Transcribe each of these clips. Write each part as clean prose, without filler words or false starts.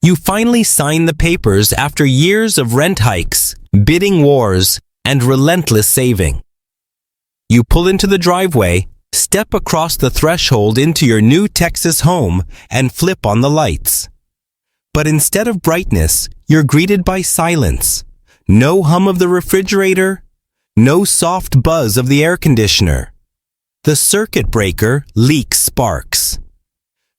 You finally sign the papers after years of rent hikes, bidding wars, and relentless saving. You pull into the driveway, step across the threshold into your new Texas home, and flip on the lights. But instead of brightness, you're greeted by silence. No hum of the refrigerator, no soft buzz of the air conditioner. The circuit breaker leaks sparks.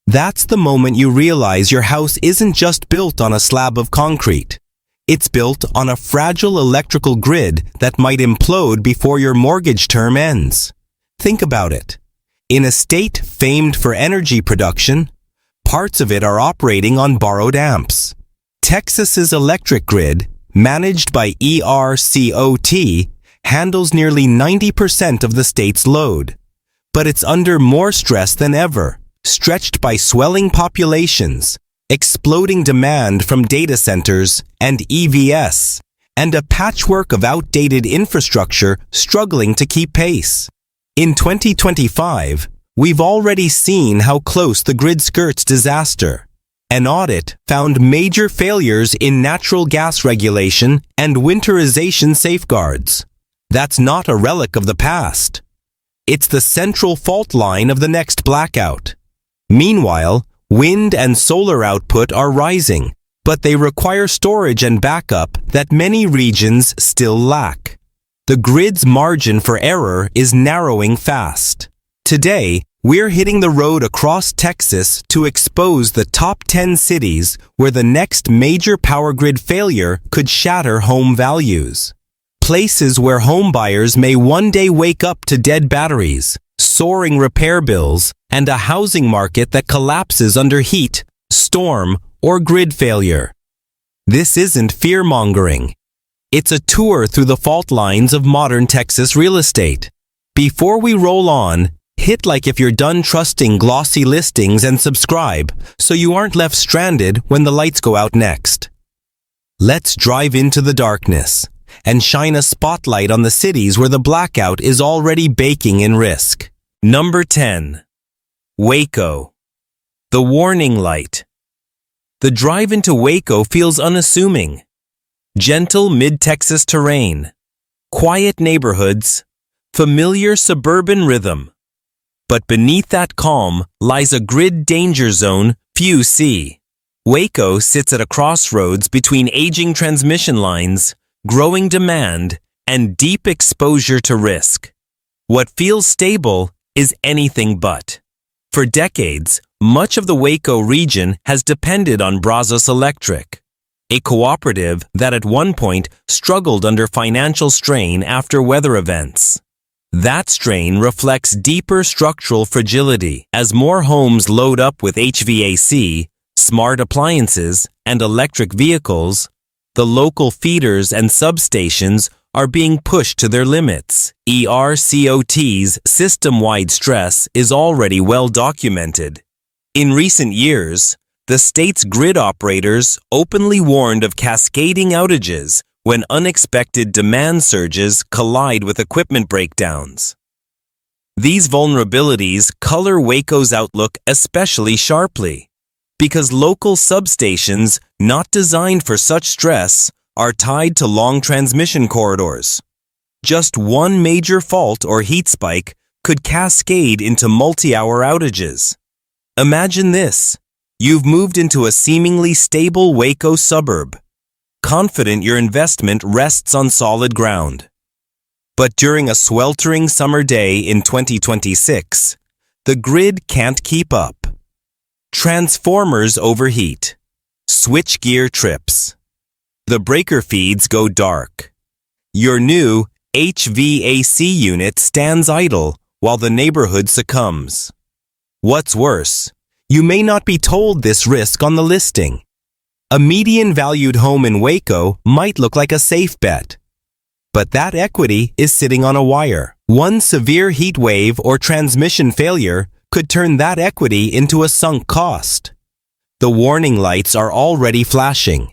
That's the moment you realize your house isn't just built on a slab of concrete. It's built on a fragile electrical grid that might implode before your mortgage term ends. Think about it. In a state famed for energy production, parts of it are operating on borrowed amps. Texas's electric grid, managed by ERCOT, handles nearly 90% of the state's load. But it's under more stress than ever, stretched by swelling populations, exploding demand from data centers and EVs, and a patchwork of outdated infrastructure struggling to keep pace. In 2025, we've already seen how close the grid skirts disaster. An audit found major failures in natural gas regulation and winterization safeguards. That's not a relic of the past. It's the central fault line of the next blackout. Meanwhile, wind and solar output are rising, but they require storage and backup that many regions still lack. The grid's margin for error is narrowing fast. Today, we're hitting the road across Texas to expose the top 10 cities where the next major power grid failure could shatter home values. Places where home buyers may one day wake up to dead batteries, soaring repair bills, and a housing market that collapses under heat, storm, or grid failure. This isn't fear-mongering. It's a tour through the fault lines of modern Texas real estate. Before we roll on, hit like if you're done trusting glossy listings and subscribe so you aren't left stranded when the lights go out next. Let's drive into the darkness and shine a spotlight on the cities where the blackout is already baking in risk. Number 10. Waco. The warning light. The drive into Waco feels unassuming. Gentle mid-Texas terrain, quiet neighborhoods, familiar suburban rhythm. But beneath that calm lies a grid danger zone few see. Waco sits at a crossroads between aging transmission lines, growing demand, and deep exposure to risk. What feels stable is anything but. For decades, much of the Waco region has depended on Brazos Electric, a cooperative that at one point struggled under financial strain after weather events. That strain reflects deeper structural fragility as more homes load up with HVAC, smart appliances, and electric vehicles. The local feeders and substations are being pushed to their limits. ERCOT's system-wide stress is already well documented. In recent years, the state's grid operators openly warned of cascading outages when unexpected demand surges collide with equipment breakdowns. These vulnerabilities color Waco's outlook especially sharply, because local substations not designed for such stress are tied to long transmission corridors. Just one major fault or heat spike could cascade into multi-hour outages. Imagine this. You've moved into a seemingly stable Waco suburb, confident your investment rests on solid ground. But during a sweltering summer day in 2026, the grid can't keep up. Transformers overheat. Switchgear trips. The breaker feeds go dark. Your new HVAC unit stands idle while the neighborhood succumbs. What's worse, you may not be told this risk on the listing. A median-valued home in Waco might look like a safe bet. But that equity is sitting on a wire. One severe heat wave or transmission failure could turn that equity into a sunk cost. The warning lights are already flashing.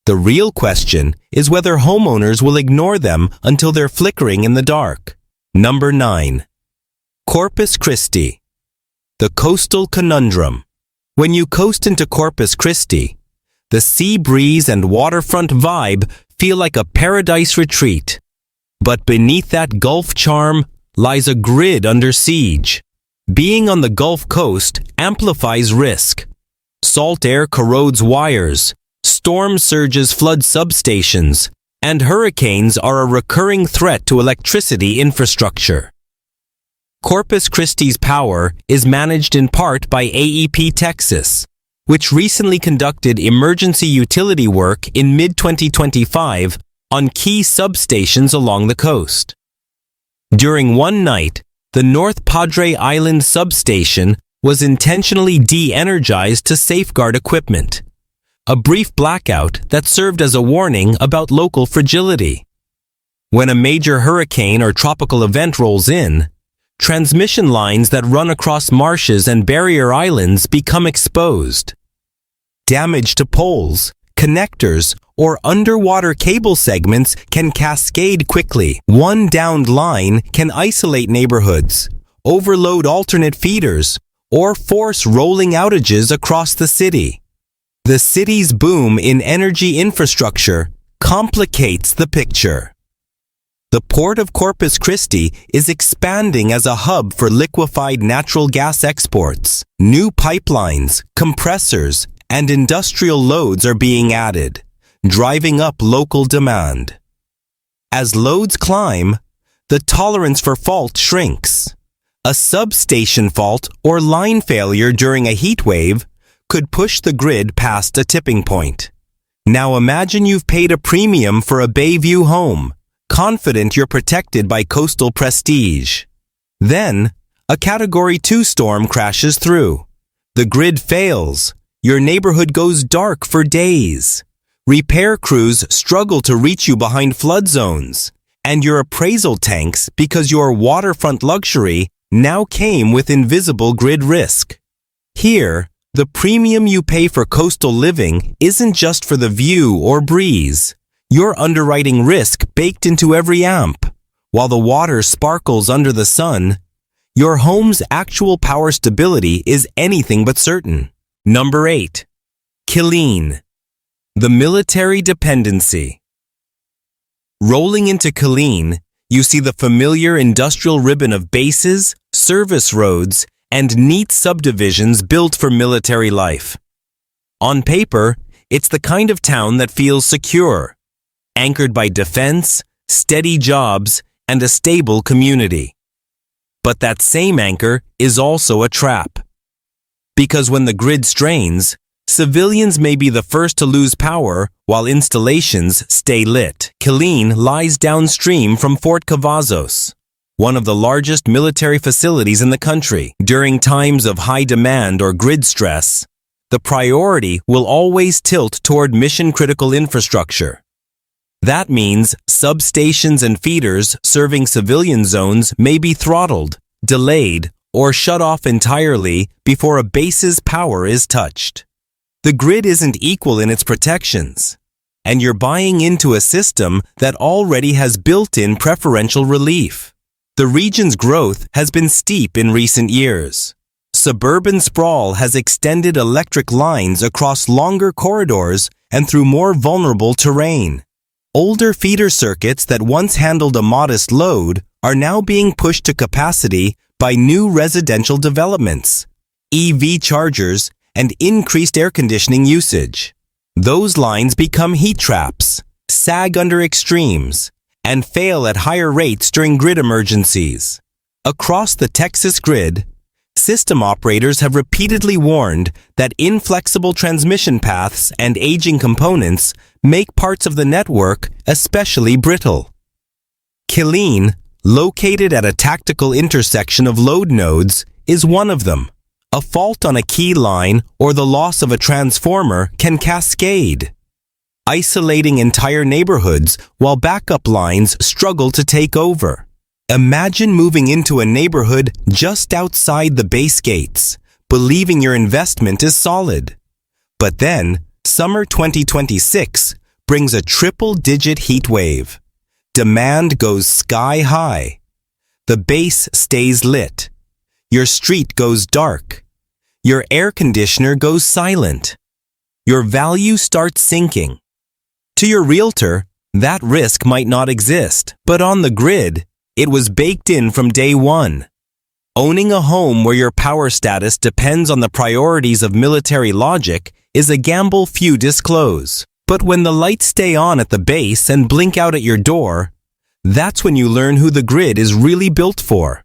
The real question is whether homeowners will ignore them until they're flickering in the dark. Number 9. Corpus Christi. The coastal conundrum. When you coast into Corpus Christi, The sea breeze and waterfront vibe feel like a paradise retreat. But beneath that Gulf charm lies a grid under siege. Being on the Gulf Coast amplifies risk. Salt air corrodes wires, storm surges flood substations, and hurricanes are a recurring threat to electricity infrastructure. Corpus Christi's power is managed in part by AEP Texas, which recently conducted emergency utility work in mid-2025 on key substations along the coast. During one night, the North Padre Island substation was intentionally de-energized to safeguard equipment, a brief blackout that served as a warning about local fragility. When a major hurricane or tropical event rolls in, transmission lines that run across marshes and barrier islands become exposed. Damage to poles, connectors, or underwater cable segments can cascade quickly. One downed line can isolate neighborhoods, overload alternate feeders, or force rolling outages across the city. The city's boom in energy infrastructure complicates the picture. The port of Corpus Christi is expanding as a hub for liquefied natural gas exports. New pipelines, compressors, and industrial loads are being added, driving up local demand. As loads climb, the tolerance for fault shrinks. A substation fault or line failure during a heat wave could push the grid past a tipping point. Now imagine you've paid a premium for a Bayview home, confident you're protected by coastal prestige. Then, a Category 2 storm crashes through. The grid fails. Your neighborhood goes dark for days. Repair crews struggle to reach you behind flood zones, and your appraisal tanks because your waterfront luxury now came with invisible grid risk. Here, the premium you pay for coastal living isn't just for the view or breeze. You're underwriting risk baked into every amp. While the water sparkles under the sun, your home's actual power stability is anything but certain. Number 8. Killeen. The military dependency. Rolling into Killeen, you see the familiar industrial ribbon of bases, service roads, and neat subdivisions built for military life. On paper, it's the kind of town that feels secure, anchored by defense, steady jobs, and a stable community. But that same anchor is also a trap. Because when the grid strains, civilians may be the first to lose power while installations stay lit. Killeen lies downstream from Fort Cavazos, one of the largest military facilities in the country. During times of high demand or grid stress, the priority will always tilt toward mission-critical infrastructure. That means substations and feeders serving civilian zones may be throttled, delayed, or shut off entirely before a base's power is touched. The grid isn't equal in its protections, and you're buying into a system that already has built-in preferential relief. The region's growth has been steep in recent years. Suburban sprawl has extended electric lines across longer corridors and through more vulnerable terrain. Older feeder circuits that once handled a modest load are now being pushed to capacity by new residential developments, EV chargers, and increased air conditioning usage. Those lines become heat traps, sag under extremes, and fail at higher rates during grid emergencies. Across the Texas grid, system operators have repeatedly warned that inflexible transmission paths and aging components make parts of the network especially brittle. Killeen, located at a tactical intersection of load nodes, is one of them. A fault on a key line or the loss of a transformer can cascade, isolating entire neighborhoods while backup lines struggle to take over. Imagine moving into a neighborhood just outside the base gates, believing your investment is solid. But then, summer 2026 brings a triple-digit heat wave. Demand goes sky high. The base stays lit. Your street goes dark. Your air conditioner goes silent. your value starts sinking. To your realtor, that risk might not exist, but on the grid, it was baked in from day one. Owning a home where your power status depends on the priorities of military logic is a gamble few disclose. But when the lights stay on at the base and blink out at your door, that's when you learn who the grid is really built for.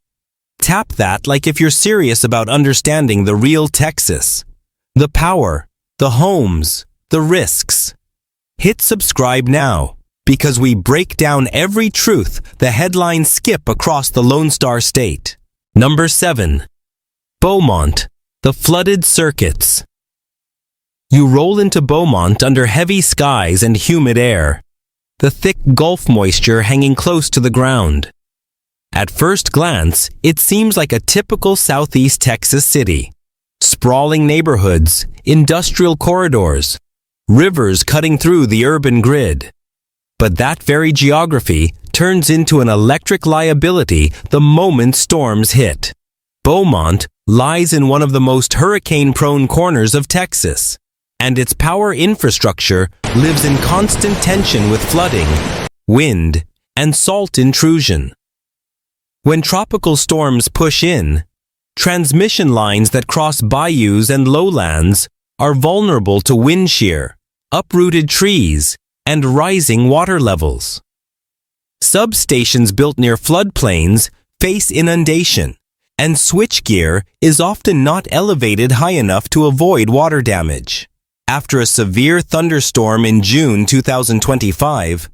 Tap that like if you're serious about understanding the real Texas. The power, the homes, the risks. Hit subscribe now, because we break down every truth the headlines skip across the Lone Star State. Number 7. Beaumont, the flooded circuits. You roll into Beaumont under heavy skies and humid air, the thick Gulf moisture hanging close to the ground. At first glance, it seems like a typical Southeast Texas city. Sprawling neighborhoods, industrial corridors, rivers cutting through the urban grid. But that very geography turns into an electric liability the moment storms hit. Beaumont lies in one of the most hurricane-prone corners of Texas, and its power infrastructure lives in constant tension with flooding, wind, and salt intrusion. When tropical storms push in, transmission lines that cross bayous and lowlands are vulnerable to wind shear, uprooted trees, and rising water levels. Substations built near floodplains face inundation, and switchgear is often not elevated high enough to avoid water damage. After a severe thunderstorm in June 2025,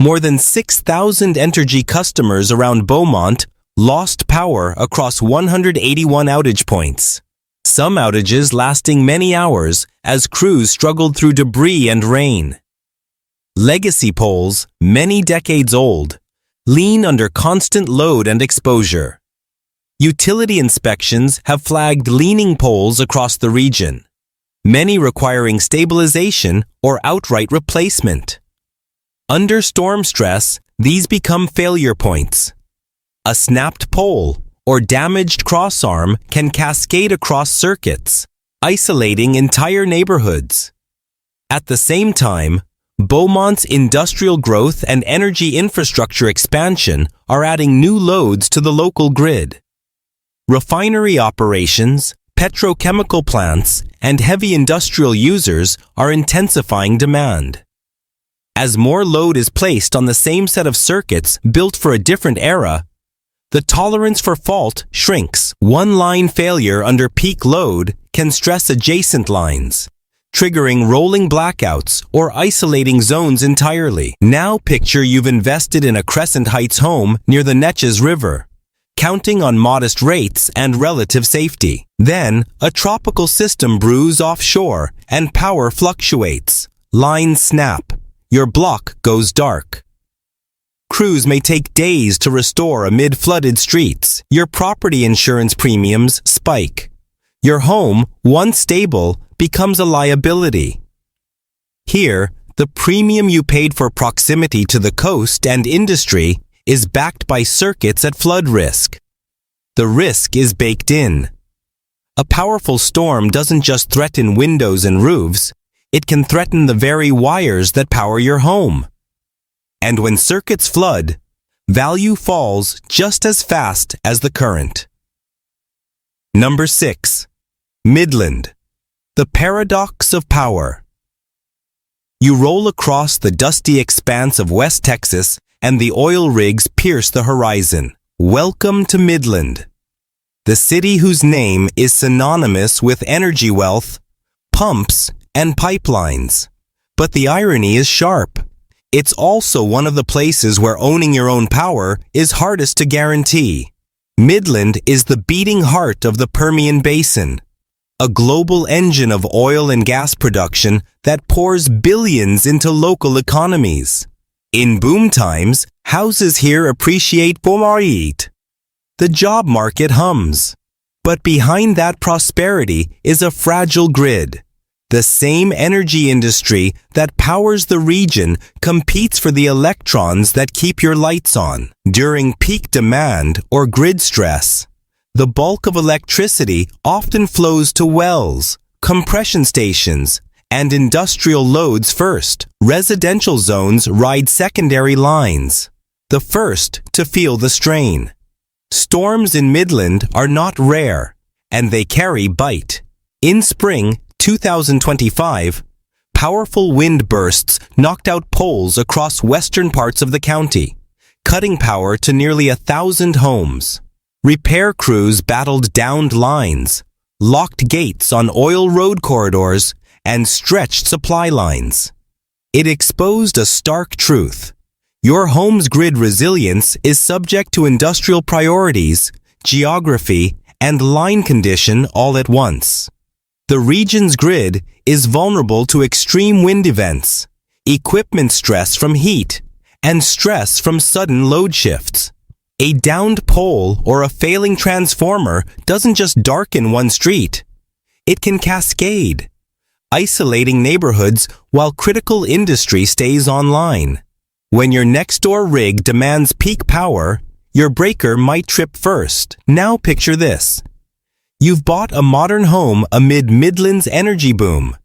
more than 6,000 Entergy customers around Beaumont lost power across 181 outage points. Some outages lasting many hours as crews struggled through debris and rain. Legacy poles, many decades old, lean under constant load and exposure. Utility inspections have flagged leaning poles across the region, many requiring stabilization or outright replacement. Under storm stress, these become failure points. A snapped pole or damaged crossarm can cascade across circuits, isolating entire neighborhoods. At the same time, Beaumont's industrial growth and energy infrastructure expansion are adding new loads to the local grid. Refinery operations, petrochemical plants, and heavy industrial users are intensifying demand. As more load is placed on the same set of circuits built for a different era, the tolerance for fault shrinks. One line failure under peak load can stress adjacent lines, triggering rolling blackouts or isolating zones entirely. Now picture you've invested in a Crescent Heights home near the Neches River, counting on modest rates and relative safety. Then, a tropical system brews offshore and power fluctuates. Lines snap. Your block goes dark. Crews may take days to restore amid flooded streets. Your property insurance premiums spike. Your home, once stable, becomes a liability. Here, the premium you paid for proximity to the coast and industry is backed by circuits at flood risk. The risk is baked in. A powerful storm doesn't just threaten windows and roofs, it can threaten the very wires that power your home. And when circuits flood, value falls just as fast as the current. Number 6. Midland, the paradox of power. You roll across the dusty expanse of West Texas and the oil rigs pierce the horizon. Welcome to Midland, the city whose name is synonymous with energy wealth, pumps, and pipelines. But the irony is sharp. It's also one of the places where owning your own power is hardest to guarantee. Midland is the beating heart of the Permian Basin, a global engine of oil and gas production that pours billions into local economies. In boom times, houses here appreciate pomariit. The job market hums. But behind that prosperity is a fragile grid. The same energy industry that powers the region competes for the electrons that keep your lights on. During peak demand or grid stress, the bulk of electricity often flows to wells, compression stations, and industrial loads first. Residential zones ride secondary lines, the first to feel the strain. Storms in Midland are not rare, and they carry bite. In spring 2025, powerful wind bursts knocked out poles across western parts of the county, cutting power to nearly 1,000 homes. Repair crews battled downed lines, locked gates on oil road corridors, and stretched supply lines. It exposed a stark truth. Your home's grid resilience is subject to industrial priorities, geography, and line condition all at once. The region's grid is vulnerable to extreme wind events, equipment stress from heat, and stress from sudden load shifts. A downed pole or a failing transformer doesn't just darken one street. It can cascade, isolating neighborhoods while critical industry stays online. When your next-door rig demands peak power, your breaker might trip first. Now picture this. You've bought a modern home amid Midland's energy boom.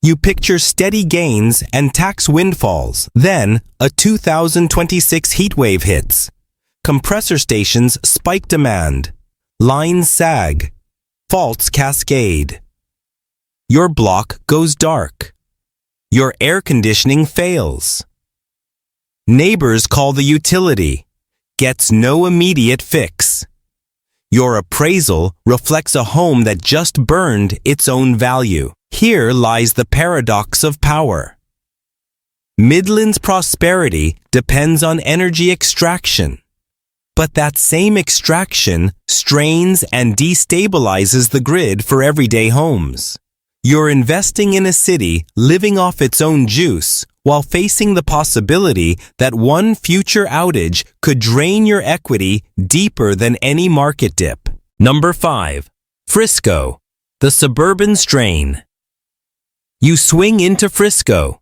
You picture steady gains and tax windfalls. Then, a 2026 heatwave hits. Compressor stations spike demand. Lines sag. Faults cascade. Your block goes dark. Your air conditioning fails. Neighbors call the utility. Gets no immediate fix. Your appraisal reflects a home that just burned its own value. Here lies the paradox of power. Midland's prosperity depends on energy extraction. But that same extraction strains and destabilizes the grid for everyday homes. You're investing in a city living off its own juice while facing the possibility that one future outage could drain your equity deeper than any market dip. Number 5. Frisco, the suburban strain. You swing into Frisco,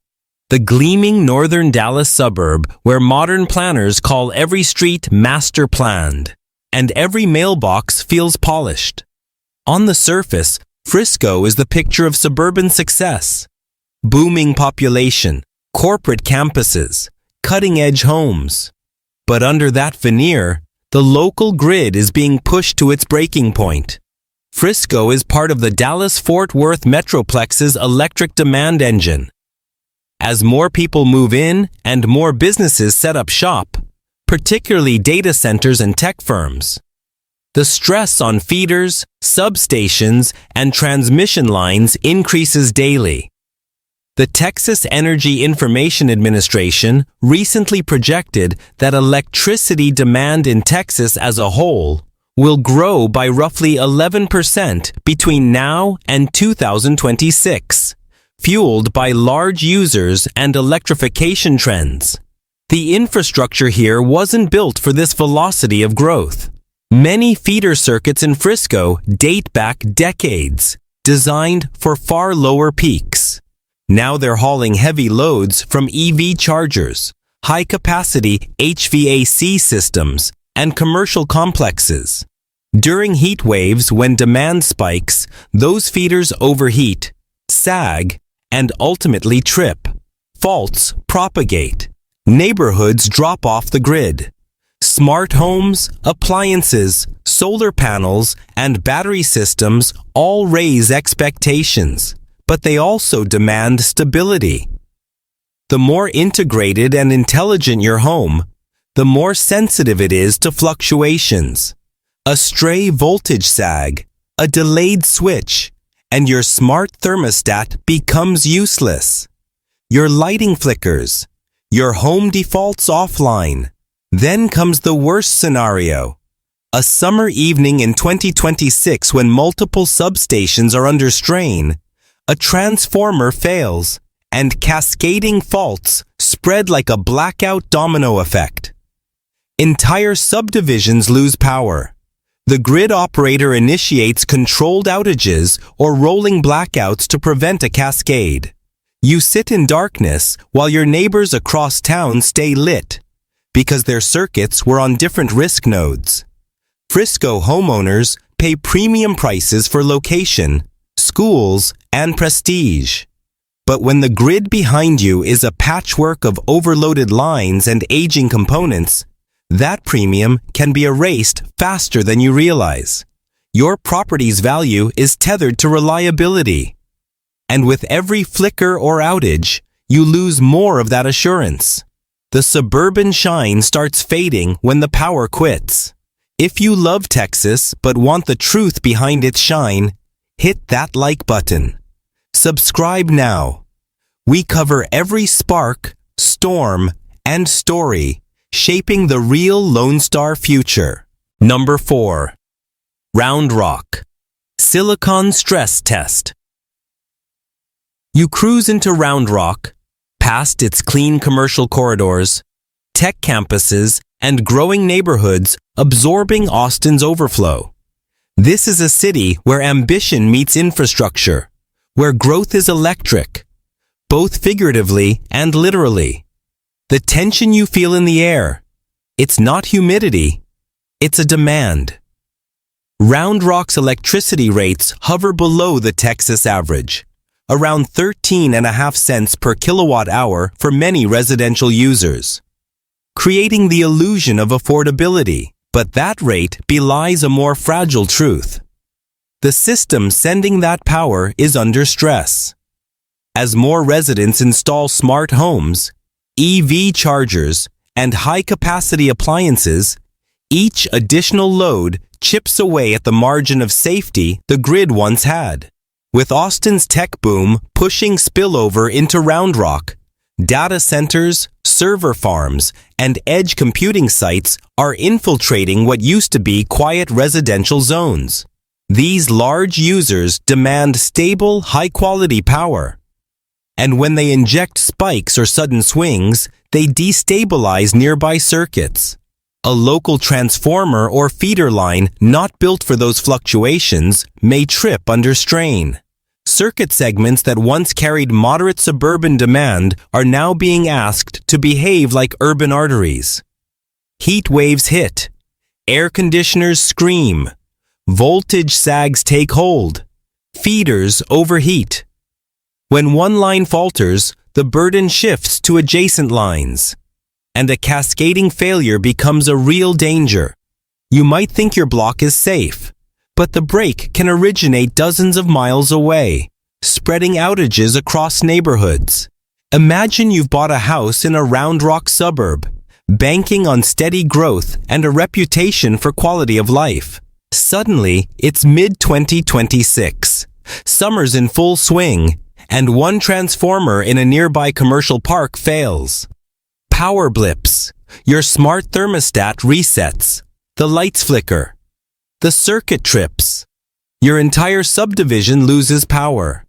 the gleaming northern Dallas suburb where modern planners call every street master planned, and every mailbox feels polished. On the surface, Frisco is the picture of suburban success. Booming population, corporate campuses, cutting-edge homes. But under that veneer, the local grid is being pushed to its breaking point. Frisco is part of the Dallas-Fort Worth Metroplex's electric demand engine. As more people move in and more businesses set up shop, particularly data centers and tech firms, the stress on feeders, substations, and transmission lines increases daily. The Texas Energy Information Administration recently projected that electricity demand in Texas as a whole will grow by roughly 11% between now and 2026, fueled by large users and electrification trends. The infrastructure here wasn't built for this velocity of growth. Many feeder circuits in Frisco date back decades, designed for far lower peaks. Now they're hauling heavy loads from EV chargers, high-capacity HVAC systems, and commercial complexes. During heat waves, when demand spikes, those feeders overheat, sag, and ultimately trip. Faults propagate. Neighborhoods drop off the grid. Smart homes, appliances, solar panels, and battery systems all raise expectations, but they also demand stability. The more integrated and intelligent your home, the more sensitive it is to fluctuations. A stray voltage sag, a delayed switch, and your smart thermostat becomes useless. Your lighting flickers. Your home defaults offline. Then comes the worst scenario. A summer evening in 2026 when multiple substations are under strain, a transformer fails, and cascading faults spread like a blackout domino effect. Entire subdivisions lose power. The grid operator initiates controlled outages or rolling blackouts to prevent a cascade. You sit in darkness while your neighbors across town stay lit, because their circuits were on different risk nodes. Frisco homeowners pay premium prices for location, schools, and prestige. But when the grid behind you is a patchwork of overloaded lines and aging components, that premium can be erased faster than you realize. Your property's value is tethered to reliability. And with every flicker or outage, you lose more of that assurance. The suburban shine starts fading when the power quits. If you love Texas but want the truth behind its shine, hit that like button. Subscribe now. We cover every spark, storm, and story shaping the real Lone Star future. Number 4. Round Rock Silicon Stress Test. You cruise into Round Rock, past its clean commercial corridors, tech campuses, and growing neighborhoods absorbing Austin's overflow. This is a city where ambition meets infrastructure, where growth is electric, both figuratively and literally. The tension you feel in the air, it's not humidity, it's a demand. Round Rock's electricity rates hover below the Texas average, around 13.5 cents per kilowatt hour for many residential users, creating the illusion of affordability. But that rate belies a more fragile truth. The system sending that power is under stress. As more residents install smart homes, EV chargers, and high-capacity appliances, each additional load chips away at the margin of safety the grid once had. With Austin's tech boom pushing spillover into Round Rock, data centers, server farms, and edge computing sites are infiltrating what used to be quiet residential zones. These large users demand stable, high-quality power. And when they inject spikes or sudden swings, they destabilize nearby circuits. A local transformer or feeder line not built for those fluctuations may trip under strain. Circuit segments that once carried moderate suburban demand are now being asked to behave like urban arteries. Heat waves hit. Air conditioners scream. Voltage sags take hold. Feeders overheat. When one line falters, the burden shifts to adjacent lines, and a cascading failure becomes a real danger. You might think your block is safe, but the break can originate dozens of miles away, spreading outages across neighborhoods. Imagine you've bought a house in a Round Rock suburb, banking on steady growth and a reputation for quality of life. Suddenly, it's mid-2026. Summer's in full swing, and one transformer in a nearby commercial park fails. Power blips. Your smart thermostat resets. The lights flicker. The circuit trips. Your entire subdivision loses power.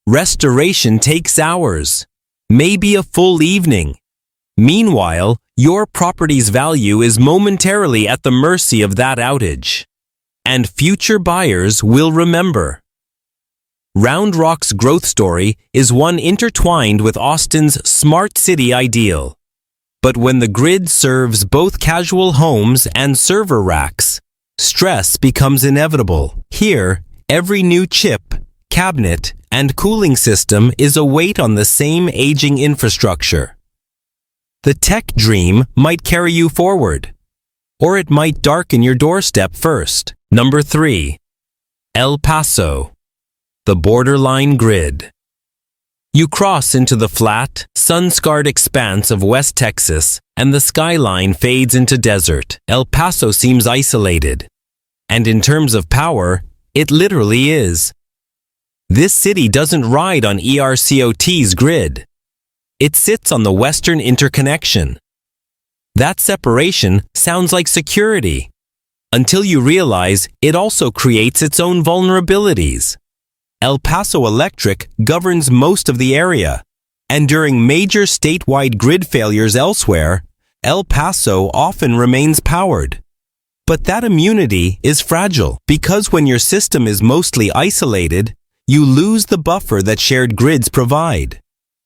Restoration takes hours, maybe a full evening. Meanwhile, your property's value is momentarily at the mercy of that outage. And future buyers will remember. Round Rock's growth story is one intertwined with Austin's smart city ideal. But when the grid serves both casual homes and server racks, stress becomes inevitable. Here, every new chip, cabinet, and cooling system is a weight on the same aging infrastructure. The tech dream might carry you forward, or it might darken your doorstep first. Number 3. El Paso, the borderline grid. You cross into the flat, sun-scarred expanse of West Texas, and the skyline fades into desert. El Paso seems isolated. And in terms of power, it literally is. This city doesn't ride on ERCOT's grid. It sits on the Western Interconnection. That separation sounds like security, until you realize it also creates its own vulnerabilities. El Paso Electric governs most of the area, and during major statewide grid failures elsewhere, El Paso often remains powered. But that immunity is fragile, because when your system is mostly isolated, you lose the buffer that shared grids provide.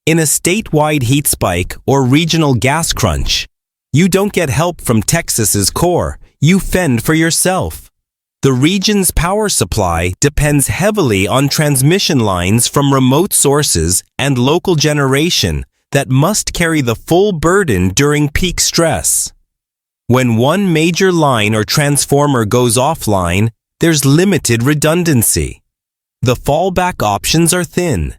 In a statewide heat spike or regional gas crunch, you don't get help from Texas's core, you fend for yourself. The region's power supply depends heavily on transmission lines from remote sources and local generation that must carry the full burden during peak stress. When one major line or transformer goes offline, there's limited redundancy. The fallback options are thin.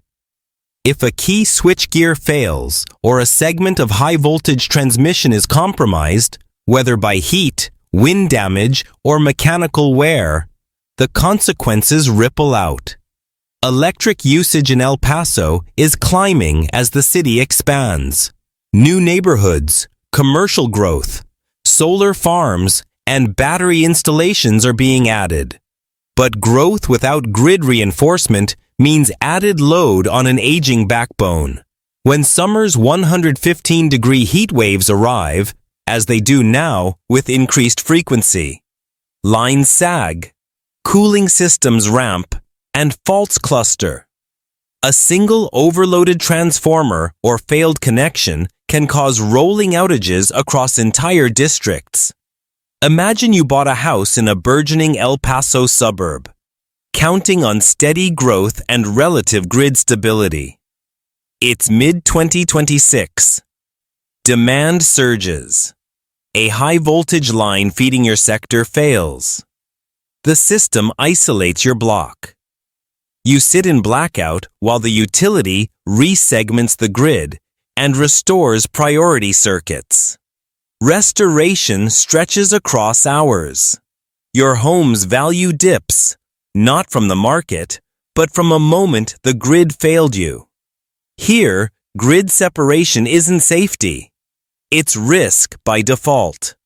If a key switchgear fails or a segment of high-voltage transmission is compromised, whether by heat, wind damage, or mechanical wear, the consequences ripple out. Electric usage in El Paso is climbing as the city expands. New neighborhoods, commercial growth, solar farms, and battery installations are being added. But growth without grid reinforcement means added load on an aging backbone. When summer's 115-degree heat waves arrive, as they do now with increased frequency, lines sag, cooling systems ramp, and faults cluster. A single overloaded transformer or failed connection can cause rolling outages across entire districts. Imagine you bought a house in a burgeoning El Paso suburb, counting on steady growth and relative grid stability. It's mid-2026. Demand surges. A high-voltage line feeding your sector fails. The system isolates your block. You sit in blackout while the utility resegments the grid and restores priority circuits. Restoration stretches across hours. Your home's value dips, not from the market, but from a moment the grid failed you. Here, grid separation isn't safety. It's risk by default.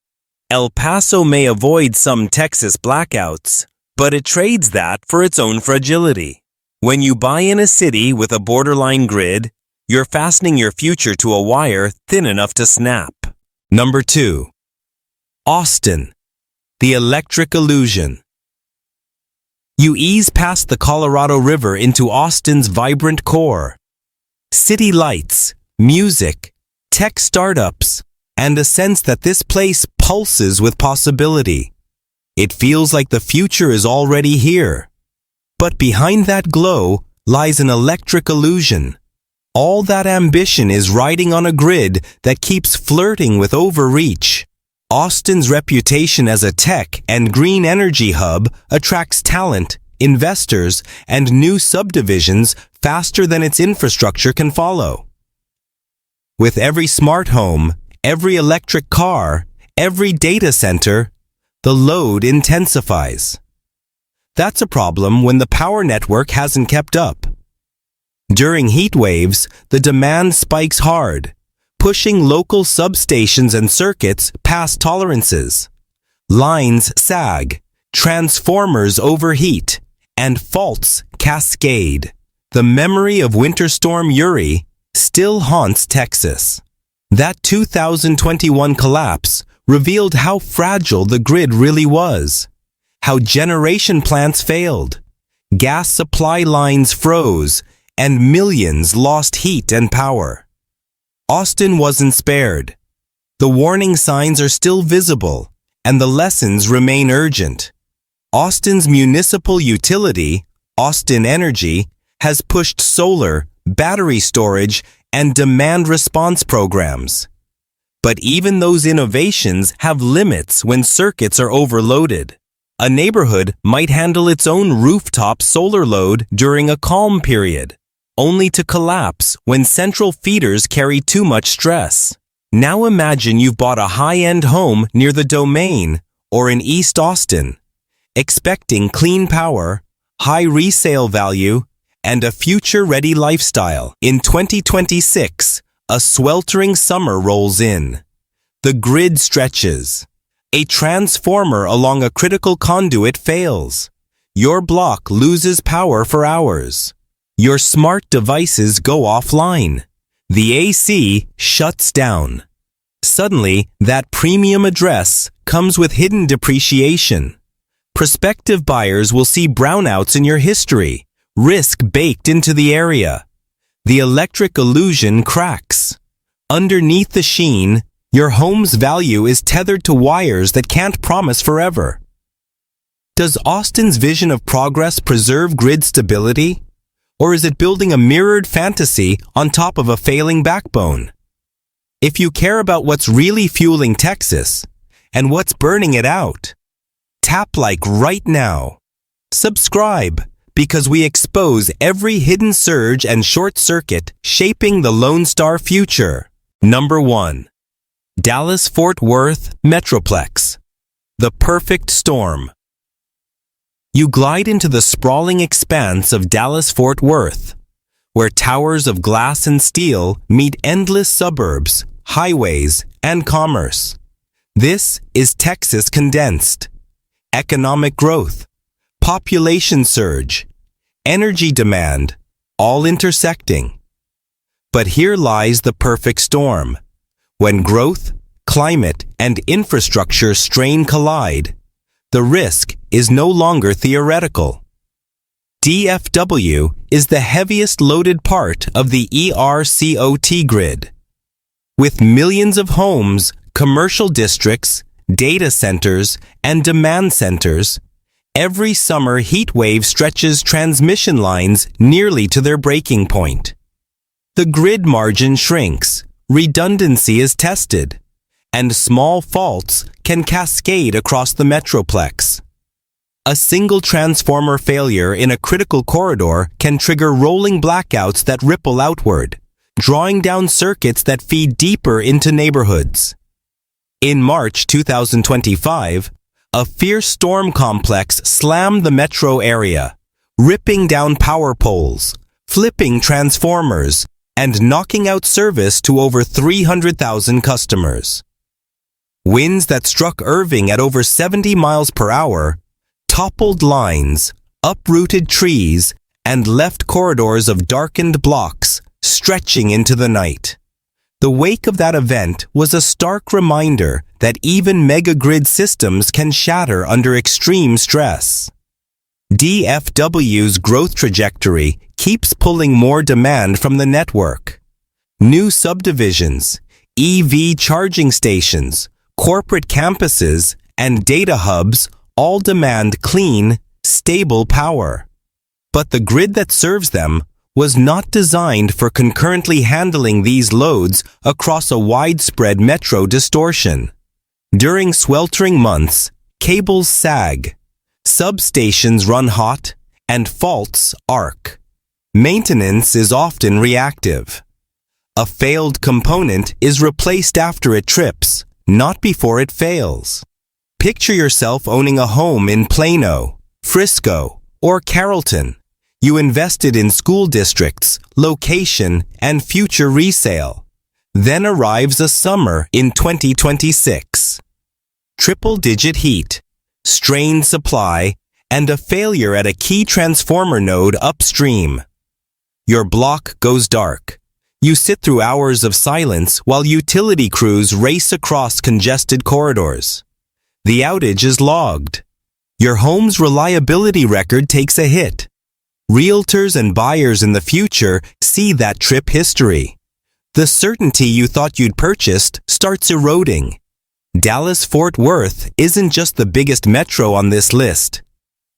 El Paso may avoid some Texas blackouts, but it trades that for its own fragility. When you buy in a city with a borderline grid, you're fastening your future to a wire thin enough to snap. Number 2. Austin, the electric illusion. You ease past the Colorado River into Austin's vibrant core. City lights, music, tech startups, and a sense that this place pulses with possibility. It feels like the future is already here. But behind that glow lies an electric illusion. All that ambition is riding on a grid that keeps flirting with overreach. Austin's reputation as a tech and green energy hub attracts talent, investors, and new subdivisions faster than its infrastructure can follow. With every smart home, every electric car, every data center, the load intensifies. That's a problem when the power network hasn't kept up. During heat waves, the demand spikes hard, pushing local substations and circuits past tolerances. Lines sag, transformers overheat, and faults cascade. The memory of Winter Storm Uri still haunts Texas. That 2021 collapse revealed how fragile the grid really was, how generation plants failed, gas supply lines froze, and millions lost heat and power. Austin wasn't spared. The warning signs are still visible, and the lessons remain urgent. Austin's municipal utility, Austin Energy, has pushed solar, battery storage, and demand response programs. But even those innovations have limits when circuits are overloaded. A neighborhood might handle its own rooftop solar load during a calm period, only to collapse when central feeders carry too much stress. Now imagine you've bought a high-end home near the Domain or in East Austin, expecting clean power, high resale value, and a future-ready lifestyle. In 2026, a sweltering summer rolls in. The grid stretches. A transformer along a critical conduit fails. Your block loses power for hours. Your smart devices go offline. The AC shuts down. Suddenly, that premium address comes with hidden depreciation. Prospective buyers will see brownouts in your history, risk baked into the area. The electric illusion cracks. Underneath the sheen, your home's value is tethered to wires that can't promise forever. Does Austin's vision of progress preserve grid stability? Or is it building a mirrored fantasy on top of a failing backbone? If you care about what's really fueling Texas and what's burning it out, tap like right now. Subscribe, because we expose every hidden surge and short circuit shaping the Lone Star future. Number 1. Dallas-Fort Worth Metroplex. The perfect storm. You glide into the sprawling expanse of Dallas-Fort Worth, where towers of glass and steel meet endless suburbs, highways, and commerce. This is Texas condensed. Economic growth, population surge, energy demand, all intersecting. But here lies the perfect storm. When growth, climate, and infrastructure strain collide, the risk is no longer theoretical. DFW is the heaviest loaded part of the ERCOT grid. With millions of homes, commercial districts, data centers, and demand centers, every summer heat wave stretches transmission lines nearly to their breaking point. The grid margin shrinks, redundancy is tested, and small faults can cascade across the metroplex. A single transformer failure in a critical corridor can trigger rolling blackouts that ripple outward, drawing down circuits that feed deeper into neighborhoods. In March 2025, a fierce storm complex slammed the metro area, ripping down power poles, flipping transformers, and knocking out service to over 300,000 customers. Winds that struck Irving at over 70 miles per hour toppled lines, uprooted trees, and left corridors of darkened blocks stretching into the night. The wake of that event was a stark reminder that even mega-grid systems can shatter under extreme stress. DFW's growth trajectory keeps pulling more demand from the network. New subdivisions, EV charging stations, corporate campuses, and data hubs all demand clean, stable power. But the grid that serves them was not designed for concurrently handling these loads across a widespread metro distortion. During sweltering months, cables sag, substations run hot, and faults arc. Maintenance is often reactive. A failed component is replaced after it trips, not before it fails. Picture yourself owning a home in Plano, Frisco, or Carrollton. You invested in school districts, location, and future resale. Then arrives a summer in 2026. Triple-digit heat, strained supply, and a failure at a key transformer node upstream. Your block goes dark. You sit through hours of silence while utility crews race across congested corridors. The outage is logged. Your home's reliability record takes a hit. Realtors and buyers in the future see that trip history. The certainty you thought you'd purchased starts eroding. Dallas-Fort Worth isn't just the biggest metro on this list.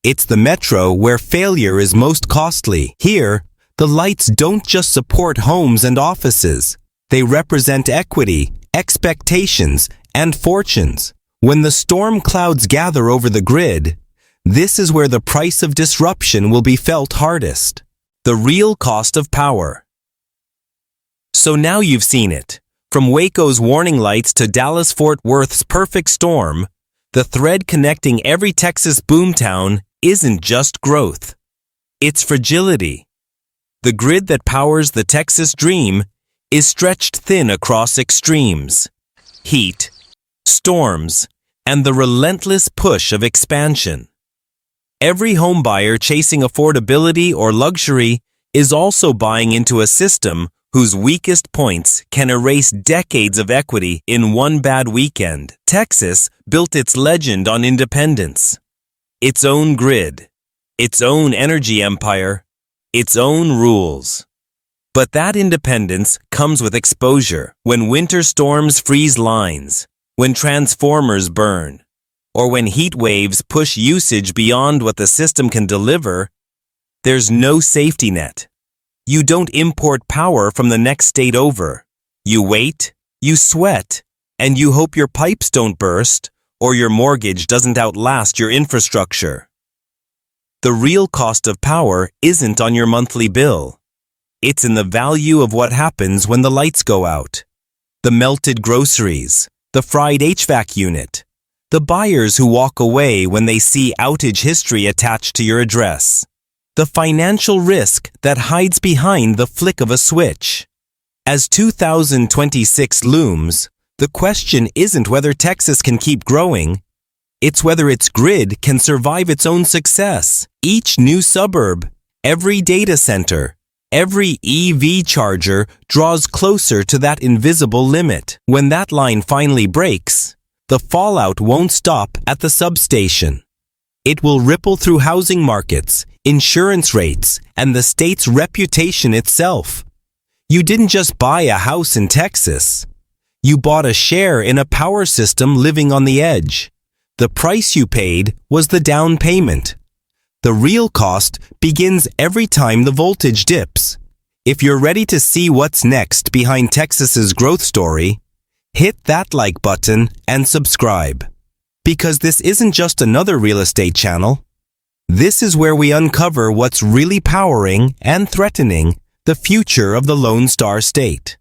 It's the metro where failure is most costly. Here, the lights don't just support homes and offices. They represent equity, expectations, and fortunes. When the storm clouds gather over the grid, this is where the price of disruption will be felt hardest. The real cost of power. So now you've seen it. From Waco's warning lights to Dallas-Fort Worth's perfect storm, the thread connecting every Texas boomtown isn't just growth. It's fragility. The grid that powers the Texas dream is stretched thin across extremes: heat, storms, and the relentless push of expansion. Every homebuyer chasing affordability or luxury is also buying into a system whose weakest points can erase decades of equity in one bad weekend. Texas built its legend on independence. Its own grid, its own energy empire, its own rules. But that independence comes with exposure. When winter storms freeze lines, when transformers burn, or when heat waves push usage beyond what the system can deliver, there's no safety net. You don't import power from the next state over. You wait, you sweat, and you hope your pipes don't burst or your mortgage doesn't outlast your infrastructure. The real cost of power isn't on your monthly bill. It's in the value of what happens when the lights go out. The melted groceries, the fried HVAC unit, the buyers who walk away when they see outage history attached to your address, the financial risk that hides behind the flick of a switch. As 2026 looms, the question isn't whether Texas can keep growing, it's whether its grid can survive its own success. Each new suburb, every data center, every EV charger draws closer to that invisible limit. When that line finally breaks, the fallout won't stop at the substation. It will ripple through housing markets, insurance rates, and the state's reputation itself. You didn't just buy a house in Texas. You bought a share in a power system living on the edge. The price you paid was the down payment. The real cost begins every time the voltage dips. If you're ready to see what's next behind Texas's growth story, hit that like button and subscribe. Because this isn't just another real estate channel. This is where we uncover what's really powering and threatening the future of the Lone Star State.